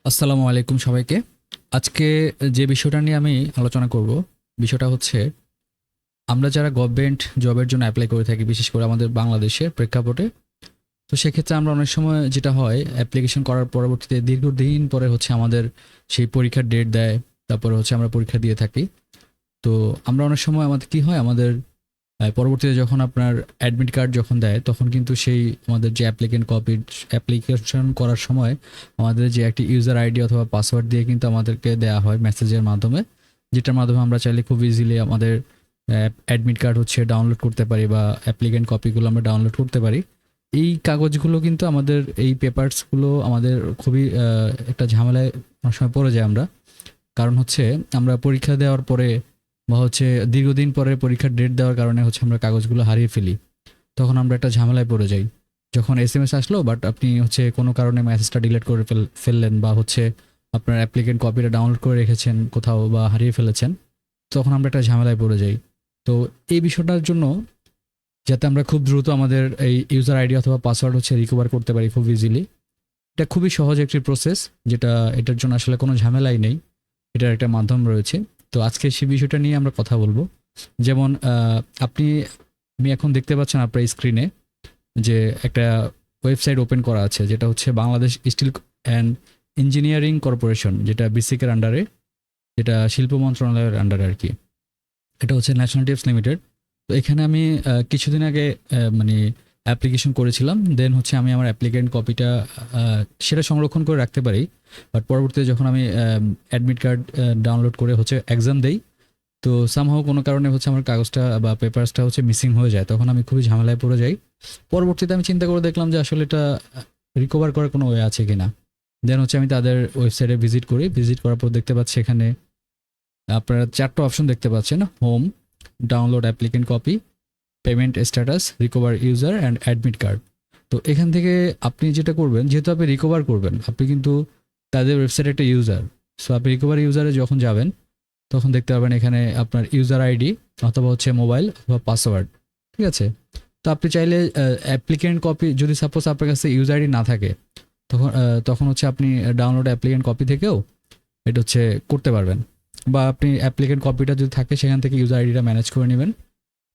আসসালামু আলাইকুম সবাইকে। আজকে যে বিষয়টা নিয়ে আমি আলোচনা করব, বিষয়টা হচ্ছে আমরা যারা গভর্নমেন্ট জবের জন্য অ্যাপ্লাই করে থাকি, বিশেষ করে আমাদের বাংলাদেশের প্রেক্ষাপটে। তো সেক্ষেত্রে আমরা অনেক সময় যেটা হয়, অ্যাপ্লিকেশন করার পরবর্তীতে দীর্ঘদিন পরে হচ্ছে আমাদের সেই পরীক্ষার ডেট দেয়, তারপরে হচ্ছে আমরা পরীক্ষা দিয়ে থাকি। তো আমরা অনেক সময় আমাদের কি হয়, আমাদের পরবর্তীতে যখন আপনার অ্যাডমিট কার্ড যখন দেয়, তখন কিন্তু সেই আমাদের যে অ্যাপ্লিকেন্ট কপি অ্যাপ্লিকেশন করার সময় আমাদের যে একটি ইউজার আইডি অথবা পাসওয়ার্ড দিয়ে কিন্তু আমাদেরকে দেওয়া হয় মেসেজের মাধ্যমে, যেটার মাধ্যমে আমরা চাইলে খুব ইজিলি আমাদের অ্যাডমিট কার্ড হচ্ছে ডাউনলোড করতে পারি বা অ্যাপ্লিকেন্ট কপিগুলো আমরা ডাউনলোড করতে পারি। এই কাগজগুলো কিন্তু আমাদের, এই পেপারসগুলো আমাদের খুবই একটা ঝামেলায় অনেক সময় পড়ে যায় আমরা। কারণ হচ্ছে আমরা পরীক্ষা দেওয়ার পরে বা হচ্ছে দীর্ঘদিন পরে পরীক্ষার ডেট দেওয়ার কারণে হচ্ছে আমরা কাগজগুলো হারিয়ে ফেলি। তখন আমরা একটা ঝামেলায় পড়ে যাই। যখন এসএমএস আসলো বাট আপনি হচ্ছে কোনো কারণে মেসেজটা ডিলিট করে ফেললেন বা হচ্ছে আপনার অ্যাপ্লিকেন্ট কপিটা ডাউনলোড করে রেখেছেন কোথাও বা হারিয়ে ফেলেছেন, তখন আমরা একটা ঝামেলায় পড়ে যাই। তো এই বিষয়টার জন্য, যাতে আমরা খুব দ্রুত আমাদের এই ইউজার আইডি অথবা পাসওয়ার্ড হচ্ছে রিকভার করতে পারি খুব ইজিলি, এটা খুবই সহজ একটি প্রসেস, যেটা এটার জন্য আসলে কোনো ঝামেলাই নেই। এটার একটা মাধ্যম রয়েছে। তো আজকে সেই বিষয়টা নিয়ে আমরা কথা বলবো। যেমন আপনি, আমি এখন দেখতে পাচ্ছেন আপনার স্ক্রিনে যে একটা ওয়েবসাইট ওপেন করা আছে, যেটা হচ্ছে Bangladesh steel and engineering corporation, যেটা বিসিকের আন্ডারে, যেটা শিল্প মন্ত্রণালয়ের আন্ডারে আর কি। এটা হচ্ছে ন্যাশনাল টিপস লিমিটেড। তো এখানে আমি কিছুদিন আগে মানে অ্যাপ্লিকেশন করেছিলাম। দেন হচ্ছে আমি আমার অ্যাপ্লিকেন্ট কপিটা সেটা সংরক্ষণ করে রাখতে পারি। বাট পরবর্তীতে যখন আমি অ্যাডমিট কার্ড ডাউনলোড করে হচ্ছে এক্সাম দেই, তো সামহাও কোনো কারণে হচ্ছে আমার কাগজটা বা পেপারসটা হচ্ছে মিসিং হয়ে যায়, তখন আমি খুবই ঝামেলায় পড়ে যাই। পরবর্তীতে আমি চিন্তা করে দেখলাম যে আসলে এটা রিকভার করার কোনো ওয়ে আছে কিনা। দেন হচ্ছে আমি তাদের ওয়েবসাইটে ভিজিট করি। ভিজিট করার পর দেখতে পাচ্ছি এখানে আপনারা 4টা অপশন দেখতে পাচ্ছেন: home, download applicant copy, payment status, recover user and admit card. তো এখান থেকে আপনি যেটা করবেন, যেহেতু আপনি রিকভার করবেন, আপনি কিন্তু তাদের ওয়েবসাইটে একটা ইউজার। সো আপনি রিকভার ইউজারে যখন যাবেন, তখন দেখতে পাবেন এখানে আপনার ইউজার আইডি অথবা হচ্ছে মোবাইল অথবা পাসওয়ার্ড। ঠিক আছে? তো আপনি চাইলে অ্যাপ্লিকেন্ট কপি, যদি সাপোজ আপনার কাছে ইউজার আইডি না থাকে, তখন হচ্ছে আপনি ডাউনলোড অ্যাপ্লিকেন্ট কপি থেকেও এটা হচ্ছে করতে পারবেন। বা আপনি অ্যাপ্লিকেন্ট কপিটা যদি থাকে, সেখান থেকে ইউজার আইডিটা ম্যানেজ করে নেবেন।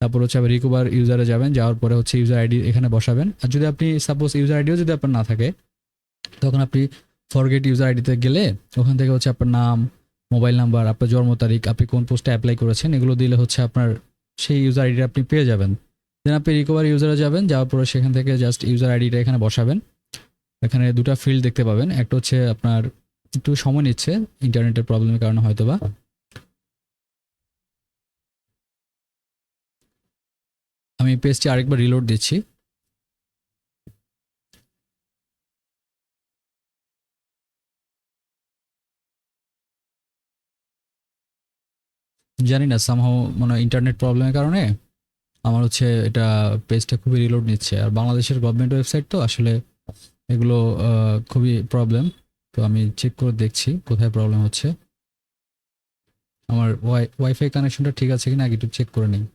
তারপর হচ্ছে আবার রিকভার ইউজারে যাবেন, যাওয়ার পরে হচ্ছে ইউজার আইডি এখানে বসাবেন। আর যদি আপনি সাপোজ ইউজার আইডিও যদি আপনার না থাকে, তখন আপনি ফরগেট ইউজার আইডিতে গেলে ওখান থেকে হচ্ছে আপনার নাম, মোবাইল নাম্বার, আপনার জন্ম তারিখ, আপনি কোন পোস্টে অ্যাপ্লাই করেছেন, এগুলো দিলে হচ্ছে আপনার সেই ইউজার আইডিটা আপনি পেয়ে যাবেন। দেন আপনি রিকভার ইউজারে যাবেন, যাওয়ার পরে সেখান থেকে জাস্ট ইউজার আইডিটা এখানে বসাবেন। এখানে দুটা ফিল্ড দেখতে পাবেন। একটা হচ্ছে আপনার একটু সময় নিচ্ছে ইন্টারনেটের প্রবলেমের কারণে হয়তোবা। আমি পেজটি আরেকবার রিলোড দিচ্ছি। জানি না, সামহাও মানে ইন্টারনেট প্রবলেমের কারণে আমার হচ্ছে এটা পেজটা খুবই রিলোড নিচ্ছে। আর বাংলাদেশের গভর্নমেন্ট ওয়েবসাইট তো আসলে এগুলো খুবই প্রবলেম। তো আমি চেক করে দেখছি কোথায় প্রবলেম হচ্ছে। আমার ওয়াইফাই কানেকশনটা ঠিক আছে কিনা আগে একটু চেক করে নিই।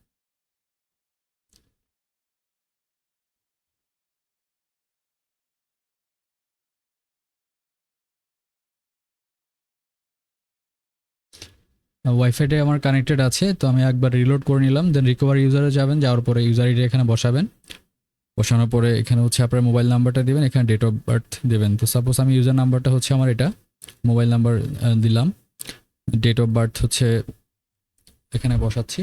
ওয়াইফাইটা আমার কানেক্টেড আছে, তো আমি একবার রিলোড করে নিলাম। দেন রিকভার ইউজারে যাবেন, যাওয়ার পরে ইউজার আইডি এখানে বসাবেন। বসানোর পরে এখানে হচ্ছে আপনার মোবাইল নাম্বারটা দিবেন, এখানে ডেট অফ বার্থ দেবেন। তো সাপোজ আমি ইউজার নাম্বারটা হচ্ছে আমার এটা, মোবাইল নাম্বার দিলাম, ডেট অফ বার্থ হচ্ছে এখানে বসাচ্ছি।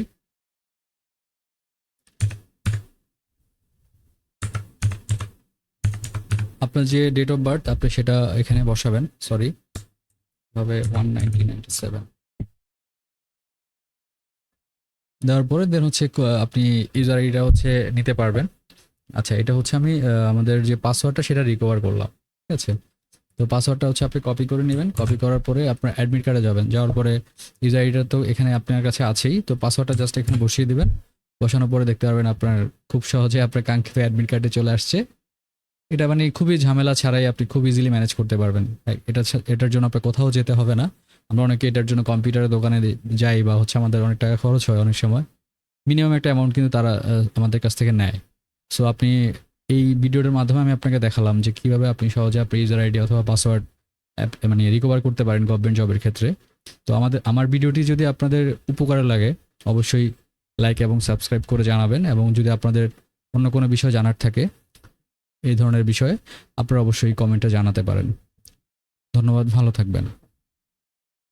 আপনার যে ডেট অফ বার্থ আপনি সেটা এখানে বসাবেন। সরি, ভাবে 1997 দেওয়ার পরে দেন হচ্ছে আপনি ইউজার আইডিটা হচ্ছে নিতে পারবেন। আচ্ছা, এটা হচ্ছে আমি আমাদের যে পাসওয়ার্ডটা সেটা রিকভার করলাম। ঠিক আছে? তো পাসওয়ার্ডটা হচ্ছে আপনি কপি করে নেবেন। কপি করার পরে আপনার অ্যাডমিট কার্ডে যাবেন, যাওয়ার পরে ইউজার আইডিটা তো এখানে আপনার কাছে আছেই, তো পাসওয়ার্ডটা জাস্ট এখানে বসিয়ে দিবেন। বসানোর পরে দেখতে পারবেন আপনার খুব সহজে আপনার কাঙ্ক্ষিত অ্যাডমিট কার্ডে চলে আসছে। এটা মানে খুবই ঝামেলা ছাড়াই আপনি খুব ইজিলি ম্যানেজ করতে পারবেন। এটার জন্য আপনার কোথাও যেতে হবে না। আমরা অনেকে এটার জন্য কম্পিউটারের দোকানে যাই বা হচ্ছে আমাদের অনেক টাকা খরচ হয় অনেক সময়। মিনিমাম একটা অ্যামাউন্ট কিন্তু তারা আমাদের কাছ থেকে নেয়। সো আপনি, এই ভিডিওটার মাধ্যমে আমি আপনাকে দেখালাম যে কিভাবে আপনি সহজে আপনার ইউজার আইডি অথবা পাসওয়ার্ড মানে রিকভার করতে পারেন গভর্নমেন্ট জবের ক্ষেত্রে। তো আমার ভিডিওটি যদি আপনাদের উপকারে লাগে অবশ্যই লাইক এবং সাবস্ক্রাইব করে জানাবেন, এবং যদি আপনাদের অন্য কোনো বিষয় জানার থাকে এই ধরনের বিষয়ে আপনারা অবশ্যই কমেন্টে জানাতে পারেন। ধন্যবাদ, ভালো থাকবেন।